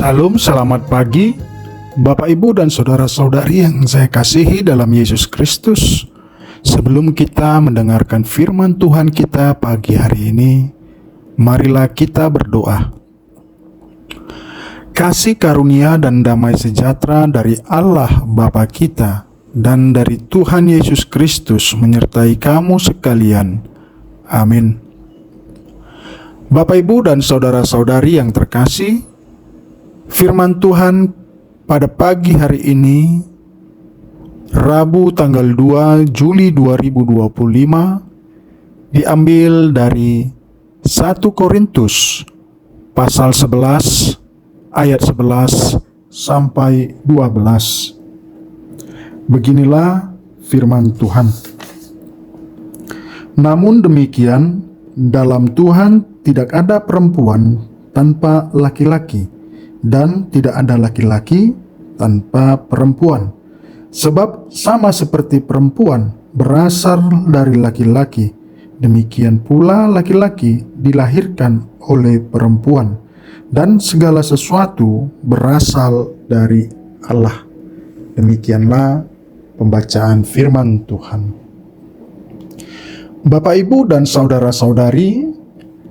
Salam, selamat pagi, Bapak, Ibu, dan saudara-saudari yang saya kasihi dalam Yesus Kristus. Sebelum kita mendengarkan firman Tuhan kita pagi hari ini, marilah kita berdoa. Kasih karunia dan damai sejahtera dari Allah Bapa kita dan dari Tuhan Yesus Kristus menyertai kamu sekalian. Amin. Bapak, Ibu, dan saudara-saudari yang terkasih, firman Tuhan pada pagi hari ini, Rabu tanggal 2 Juli 2025, diambil dari 1 Korintus pasal 11 ayat 11 sampai 12. Beginilah firman Tuhan. Namun demikian, dalam Tuhan tidak ada perempuan tanpa laki-laki, dan tidak ada laki-laki tanpa perempuan. Sebab sama seperti perempuan berasal dari laki-laki, demikian pula laki-laki dilahirkan oleh perempuan, dan segala sesuatu berasal dari Allah. Demikianlah pembacaan firman Tuhan. Bapak, Ibu, dan saudara-saudari,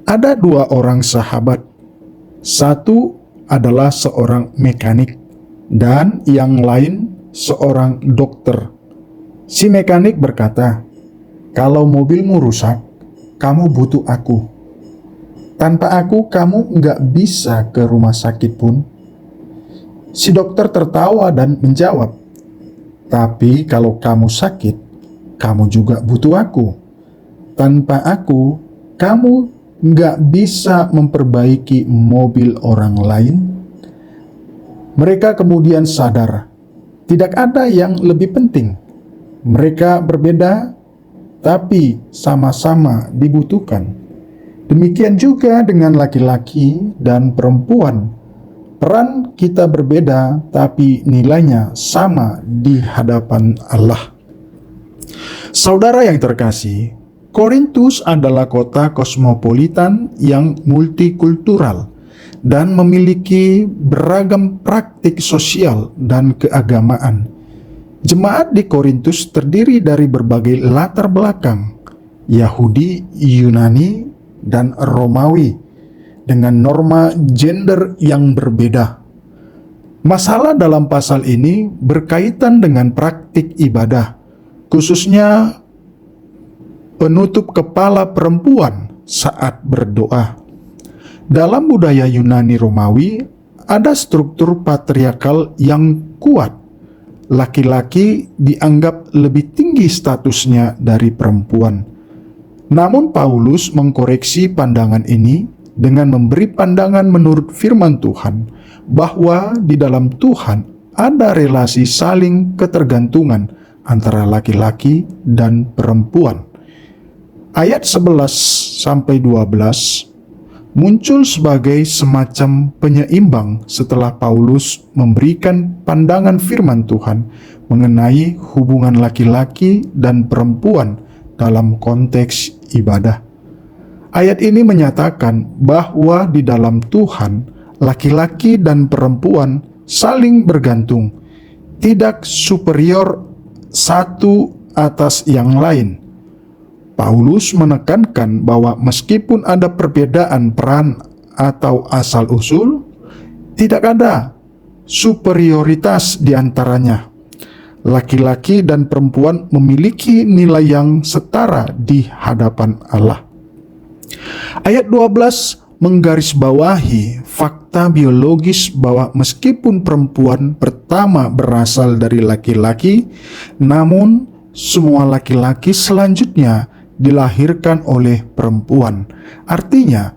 ada dua orang sahabat. Satu adalah seorang mekanik dan yang lain seorang dokter. Si mekanik berkata, "Kalau mobilmu rusak, kamu butuh aku. Tanpa aku, kamu nggak bisa ke rumah sakit pun." Si dokter tertawa dan menjawab, "Tapi kalau kamu sakit, kamu juga butuh aku. Tanpa aku, kamu nggak bisa memperbaiki mobil orang lain." Mereka kemudian sadar, tidak ada yang lebih penting. Mereka berbeda, tapi sama-sama dibutuhkan. Demikian juga dengan laki-laki dan perempuan. Peran kita berbeda, tapi nilainya sama di hadapan Allah. Saudara yang terkasih, Korintus adalah kota kosmopolitan yang multikultural dan memiliki beragam praktik sosial dan keagamaan. Jemaat di Korintus terdiri dari berbagai latar belakang, Yahudi, Yunani, dan Romawi, dengan norma gender yang berbeda. Masalah dalam pasal ini berkaitan dengan praktik ibadah, khususnya penutup kepala perempuan saat berdoa. Dalam budaya Yunani Romawi, ada struktur patriarkal yang kuat. Laki-laki dianggap lebih tinggi statusnya dari perempuan. Namun Paulus mengkoreksi pandangan ini dengan memberi pandangan menurut firman Tuhan bahwa di dalam Tuhan ada relasi saling ketergantungan antara laki-laki dan perempuan. Ayat 11 sampai 12 muncul sebagai semacam penyeimbang setelah Paulus memberikan pandangan firman Tuhan mengenai hubungan laki-laki dan perempuan dalam konteks ibadah. Ayat ini menyatakan bahwa di dalam Tuhan laki-laki dan perempuan saling bergantung, tidak superior satu atas yang lain. Paulus menekankan bahwa meskipun ada perbedaan peran atau asal-usul, tidak ada superioritas di antaranya. Laki-laki dan perempuan memiliki nilai yang setara di hadapan Allah. Ayat 12 menggarisbawahi fakta biologis bahwa meskipun perempuan pertama berasal dari laki-laki, namun semua laki-laki selanjutnya dilahirkan oleh perempuan. Artinya,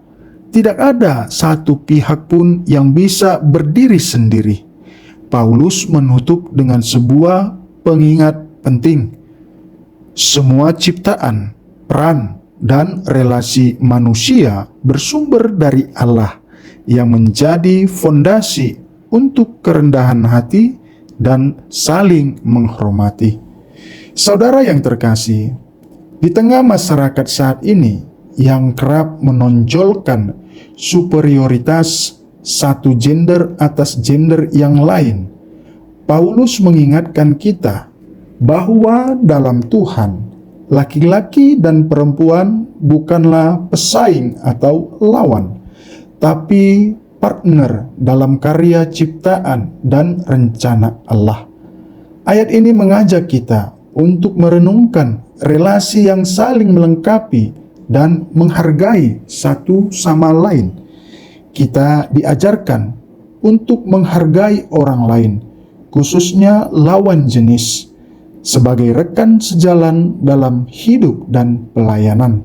tidak ada satu pihak pun yang bisa berdiri sendiri. Paulus menutup dengan sebuah pengingat penting. Semua ciptaan, peran, dan relasi manusia bersumber dari Allah yang menjadi fondasi untuk kerendahan hati dan saling menghormati. Saudara yang terkasih, di tengah masyarakat saat ini yang kerap menonjolkan superioritas satu gender atas gender yang lain. Paulus mengingatkan kita bahwa dalam Tuhan, laki-laki dan perempuan bukanlah pesaing atau lawan, tapi partner dalam karya ciptaan dan rencana Allah. Ayat ini mengajak kita untuk merenungkan relasi yang saling melengkapi dan menghargai satu sama lain. Kita diajarkan untuk menghargai orang lain, khususnya lawan jenis, sebagai rekan sejalan dalam hidup dan pelayanan.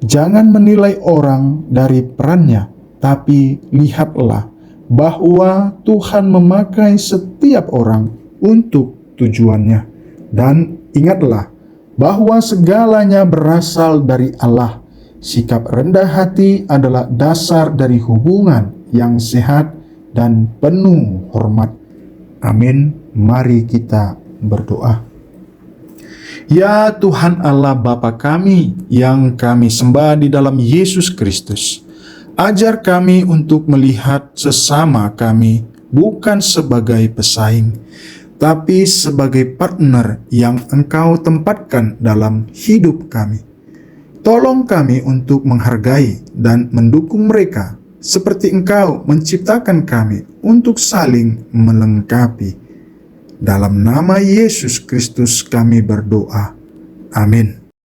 Jangan menilai orang dari perannya, tapi lihatlah bahwa Tuhan memakai setiap orang untuk tujuannya. Dan ingatlah bahwa segalanya berasal dari Allah. Sikap rendah hati adalah dasar dari hubungan yang sehat dan penuh hormat. Amin. Mari kita berdoa. Ya Tuhan Allah Bapa kami yang kami sembah di dalam Yesus Kristus, ajar kami untuk melihat sesama kami bukan sebagai pesaing, tapi sebagai partner yang Engkau tempatkan dalam hidup kami. Tolong kami untuk menghargai dan mendukung mereka seperti Engkau menciptakan kami untuk saling melengkapi. Dalam nama Yesus Kristus kami berdoa. Amin.